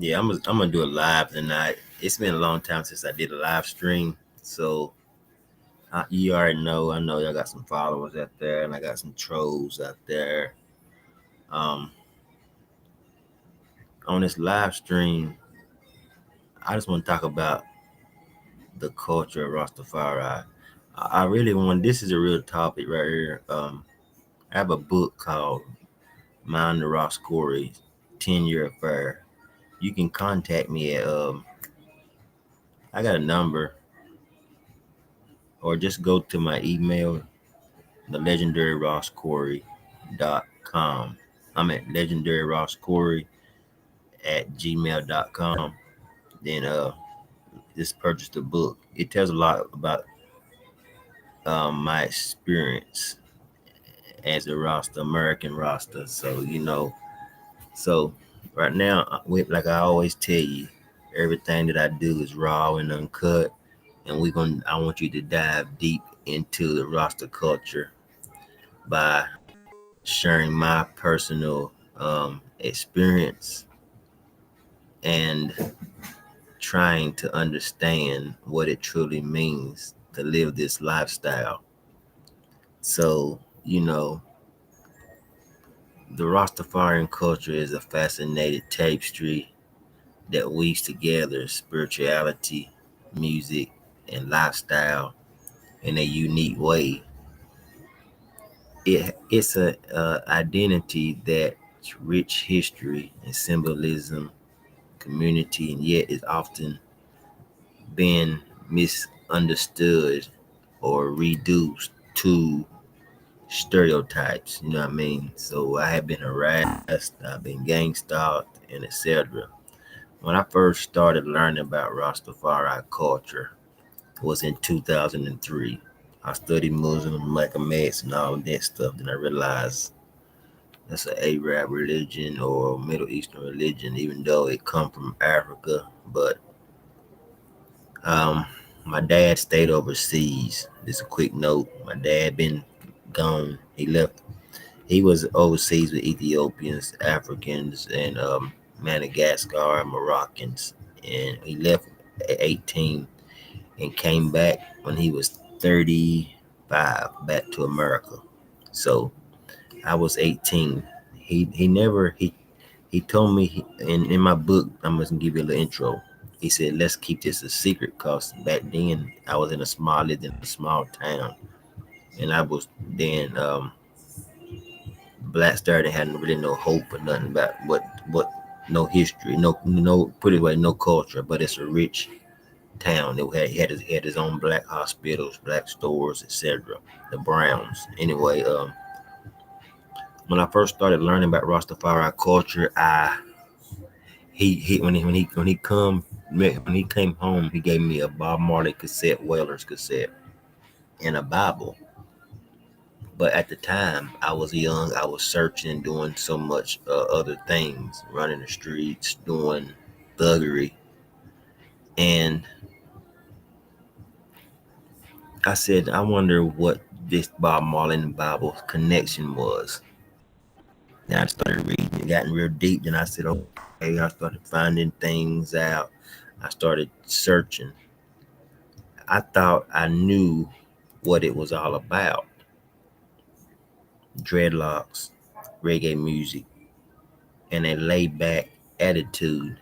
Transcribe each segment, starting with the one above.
Yeah, I'm gonna do a live tonight. It's been a long time since I did a live stream, so you already know. I know I got some followers out there, and I got some trolls out there. Um, on this live stream, I just want to talk about the culture of Rastafari. I really want. This is a real topic right here. I have a book called "Mind the Ross Corey 10-Year Affair." You can contact me at I got a number, or just go to my email, the legendaryrosscorey.com. I'm at legendaryrosscorey@gmail.com. Then just purchase the book. It tells a lot about my experience as a Rasta, American Rasta. So so right now, like I always tell you, everything that I do is raw and uncut, and I want you to dive deep into the Rasta culture by sharing my personal experience and trying to understand what it truly means to live this lifestyle. So, the Rastafarian culture is a fascinating tapestry that weaves together spirituality, music, and lifestyle in a unique way. It's a identity that's rich history and symbolism, community, and yet is often been misunderstood or reduced to stereotypes. You know what I mean? So I have been harassed, I've been gang stalked, and etc. When I first started learning about Rastafari culture was in 2003. I studied Muslim, Mathematics, and all that stuff. Then I realized that's an Arab religion or Middle Eastern religion, even though it come from Africa. But um, my dad stayed overseas. Just a quick note: my dad been gone. He left. He was overseas with Ethiopians, Africans, and Madagascar, Moroccans, and he left at 18 and came back when he was 35 back to America. So I was 18. He never he told me in my book. I'm gonna give you a little intro. He said, "Let's keep this a secret, cause back then I was lived in a small town, and I was then Black Star. They had really no hope or nothing about what no history, no put it away, no culture, but it's a rich town. He had his own black hospitals, black stores, etc. The Browns. Anyway, when I first started learning about Rastafari culture, I he when he came home, he gave me a Bob Marley cassette, Wailers cassette, and a Bible. But at the time, I was young. I was searching, doing so much other things, running the streets, doing thuggery, and I said, I wonder what this Bob Marley and the Bible connection was. Then I started reading, it gotten real deep. Then I said, okay, I started finding things out. I started searching. I thought I knew what it was all about: dreadlocks, reggae music, and a laid back attitude.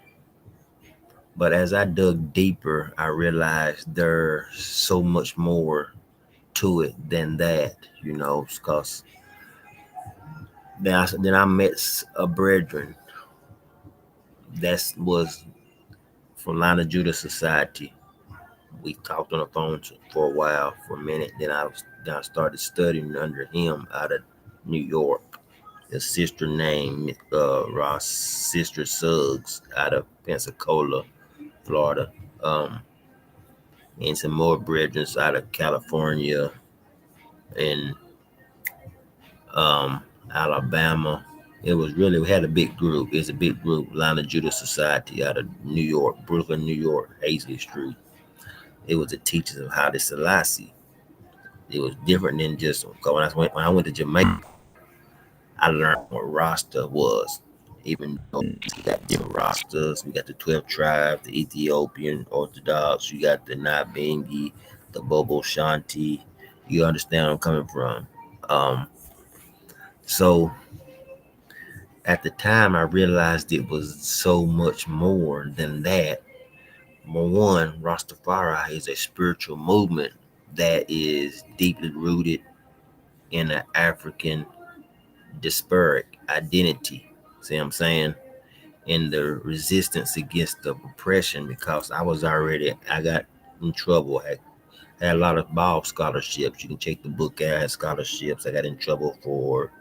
But as I dug deeper, I realized there's so much more to it than that, because then I met a brethren that was from Line of Judah Society. We talked on the phone for a while, for a minute. Then I started studying under him out of New York. His sister named Ross Sister Suggs out of Pensacola, Florida, and some more brethren out of California and Alabama. It was really, we had a big group. It's a big group, Line of Judah Society out of New York, Brooklyn, New York, Hazley Street. It was the teachers of Haile Selassie. It was different than just when I went to Jamaica. I learned what Rasta was. even though we got different rosters. We got the 12 tribes, the Ethiopian Orthodox, you got the Nabengi, the Bobo Shanti. You understand where I'm coming from. Um, so at the time, I realized it was so much more than that. Number one, Rastafari is a spiritual movement that is deeply rooted in an African disparate identity. See what I'm saying? In the resistance against the oppression, because I got in trouble. I had a lot of ball scholarships. You can check the book out. I had scholarships. I got in trouble for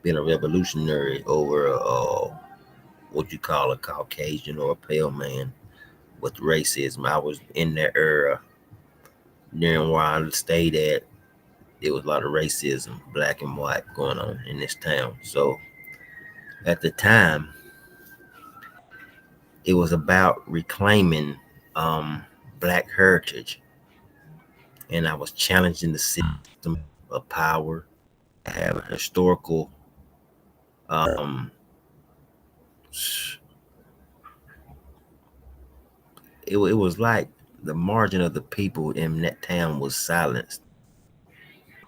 being a revolutionary over what you call a Caucasian or a pale man with racism. I was in that era during where I stayed at. There was a lot of racism, black and white, going on in this town. So at the time, it was about reclaiming um, black heritage, and I was challenging the system of power. I have a historical um, it was like the margin of the people in that town was silenced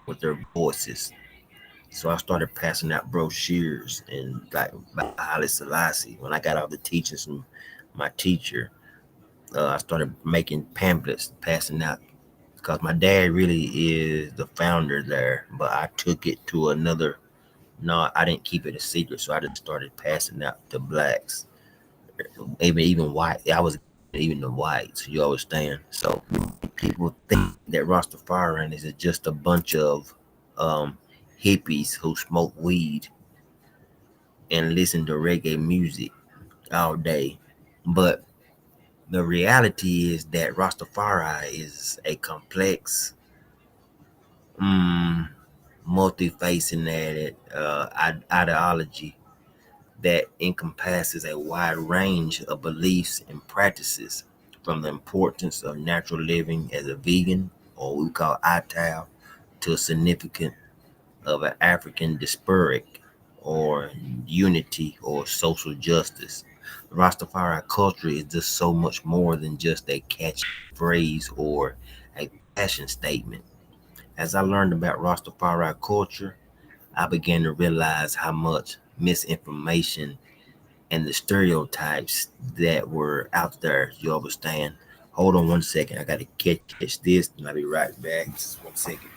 with their voices. So I started passing out brochures and like by Haile Selassie. When I got all the teachings from my teacher, I started making pamphlets, passing out because my dad really is the founder there, but I took it to another. No, I didn't keep it a secret, so I just started passing out to blacks, even white. I was even the whites. You understand? So people think that Rastafarian is just a bunch of um, hippies who smoke weed and listen to reggae music all day, but the reality is that Rastafari is a complex, mm, multifaceted ideology that encompasses a wide range of beliefs and practices, from the importance of natural living as a vegan, or what we call ITAL, to a significant of an African diasporic or unity or social justice. Rastafari culture is just so much more than just a catchy phrase or a fashion statement. As I learned about Rastafari culture, I began to realize how much misinformation and the stereotypes that were out there. You understand? Hold on one second. I got to catch this, and I'll be right back. Just 1 second.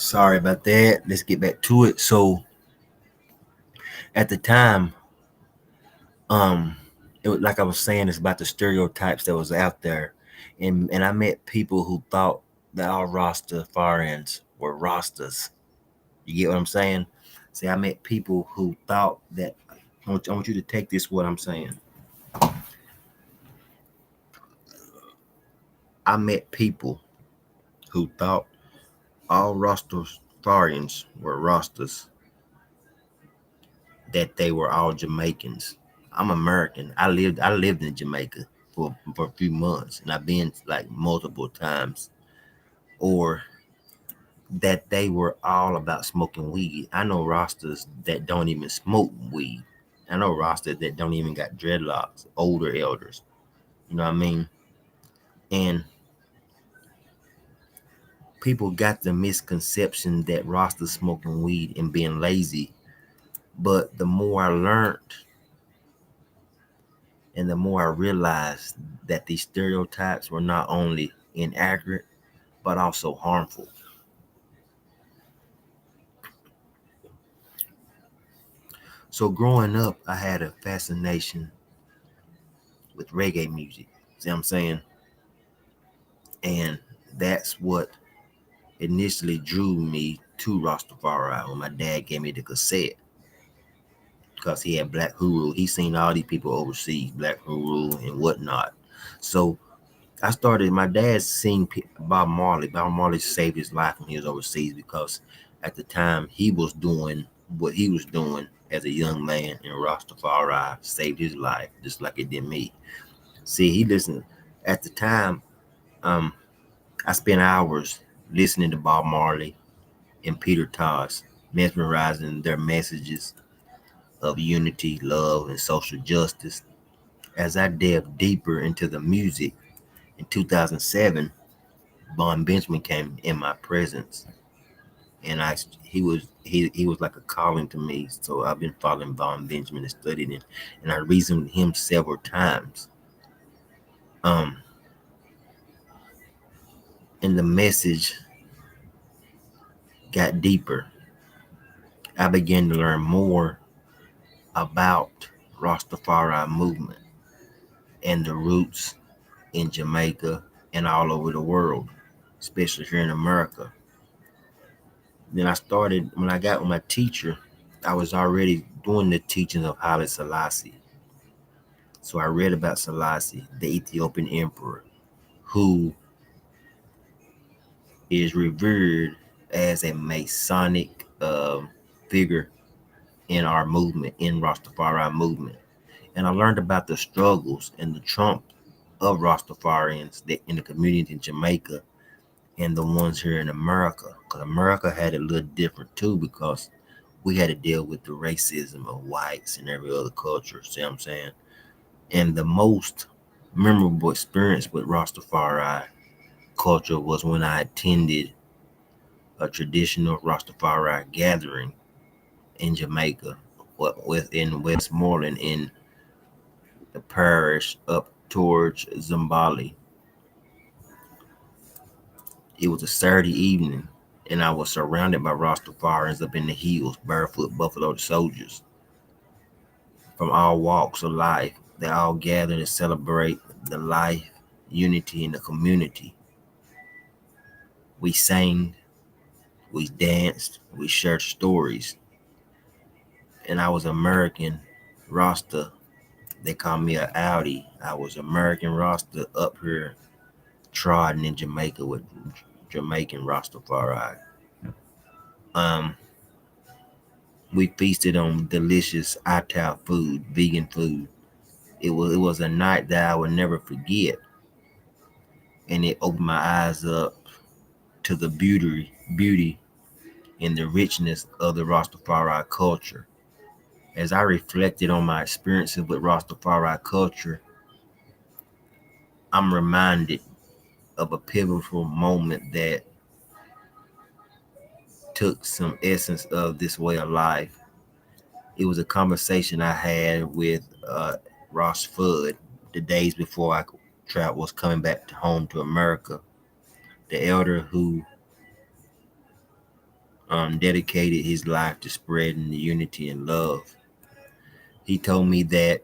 Sorry about that. Let's get back to it. So at the time, um, it was like I was saying, it's about the stereotypes that was out there, and I met people who thought that all Rastafarians were Rastas. You get what I'm saying? See, I met people who thought that. I want you to take this. What I'm saying. I met people who thought all Rastafarians were Rastas, that they were all Jamaicans. I'm American. I lived in Jamaica for a few months, and I've been like multiple times. Or that they were all about smoking weed. I know Rastas that don't even smoke weed. I know Rastas that don't even got dreadlocks. Older elders. You know what I mean? And people got the misconception that Rastas smoking weed and being lazy. But the more I learned And the more I realized that these stereotypes were not only inaccurate, but also harmful. So growing up, I had a fascination with reggae music. See what I'm saying? And that's what initially drew me to Rastafari when my dad gave me the cassette because he had Black Huru. He seen all these people overseas, Black Huru and whatnot. So I started. My dad seen Bob Marley. Bob Marley saved his life when he was overseas because at the time he was doing what he was doing as a young man, and Rastafari saved his life just like it did me. See, he listened at the time. Um, I spent hours listening to Bob Marley and Peter Tosh, mesmerizing their messages of unity, love, and social justice. As I delved deeper into the music in 2007, Von Benjamin came in my presence, and he was like a calling to me. So I've been following Von Benjamin and studying him, and I reasoned with him several times. Um, and the message got deeper. I began to learn more about Rastafari movement and the roots in Jamaica and all over the world, especially here in America. Then I started, when I got with my teacher, I was already doing the teachings of Haile Selassie. So I read about Selassie, the Ethiopian emperor, who is revered as a Masonic figure in our movement, in Rastafari movement. And I learned about the struggles and the trump of Rastafarians that in the community in Jamaica and the ones here in America. Because America had it a little different too, because we had to deal with the racism of whites and every other culture. See what I'm saying? And the most memorable experience with Rastafari culture was when I attended a traditional Rastafari gathering in Jamaica, within Westmoreland, in the parish up towards Zimbali. It was a Saturday evening, and I was surrounded by Rastafarians up in the hills, barefoot buffalo soldiers from all walks of life. They all gathered to celebrate the life, unity in the community. We sang, we danced, we shared stories, and I was American Rasta. They called me a Audi. I was American Rasta up here, trodden in Jamaica with Jamaican Rastafari. Um, we feasted on delicious Ital food, vegan food. It was a night that I would never forget, and it opened my eyes up to the beauty and the richness of the Rastafari culture. As I reflected on my experiences with Rastafari culture, I'm reminded of a pivotal moment that took some essence of this way of life. It was a conversation I had with Ross Fudd the days before I was coming back to home to America. The elder who dedicated his life to spreading the unity and love. He told me that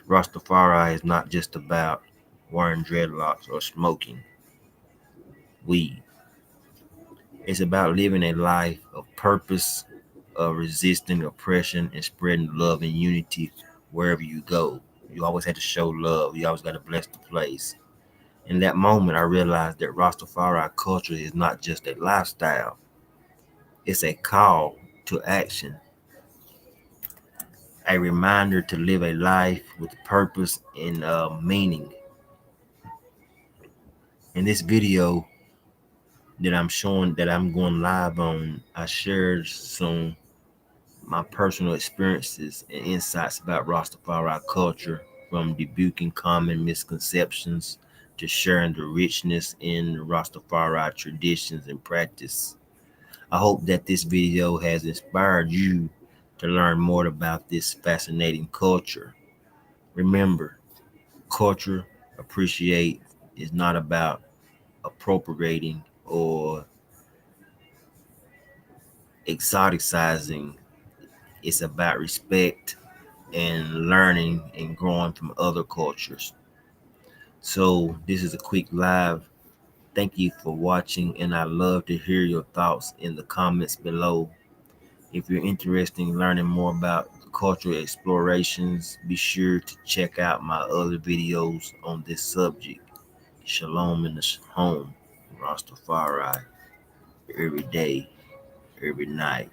Rastafari is not just about wearing dreadlocks or smoking weed. It's about living a life of purpose, of resisting oppression and spreading love and unity wherever you go. You always have to show love. You always got to bless the place. In that moment, I realized that Rastafari culture is not just a lifestyle. It's a call to action, a reminder to live a life with purpose and meaning. In this video that I'm showing, that I'm going live on, I shared some my personal experiences and insights about Rastafari culture, from debuting common misconceptions to sharing the richness in Rastafari traditions and practice. I hope that this video has inspired you to learn more about this fascinating culture. Remember, culture appreciate is not about appropriating or exoticizing. It's about respect and learning and growing from other cultures. So this is a quick live. Thank you for watching, and I love to hear your thoughts in the comments below. If you're interested in learning more about cultural explorations, be sure to check out my other videos on this subject. Shalom in the home, Rastafari, every day, every night.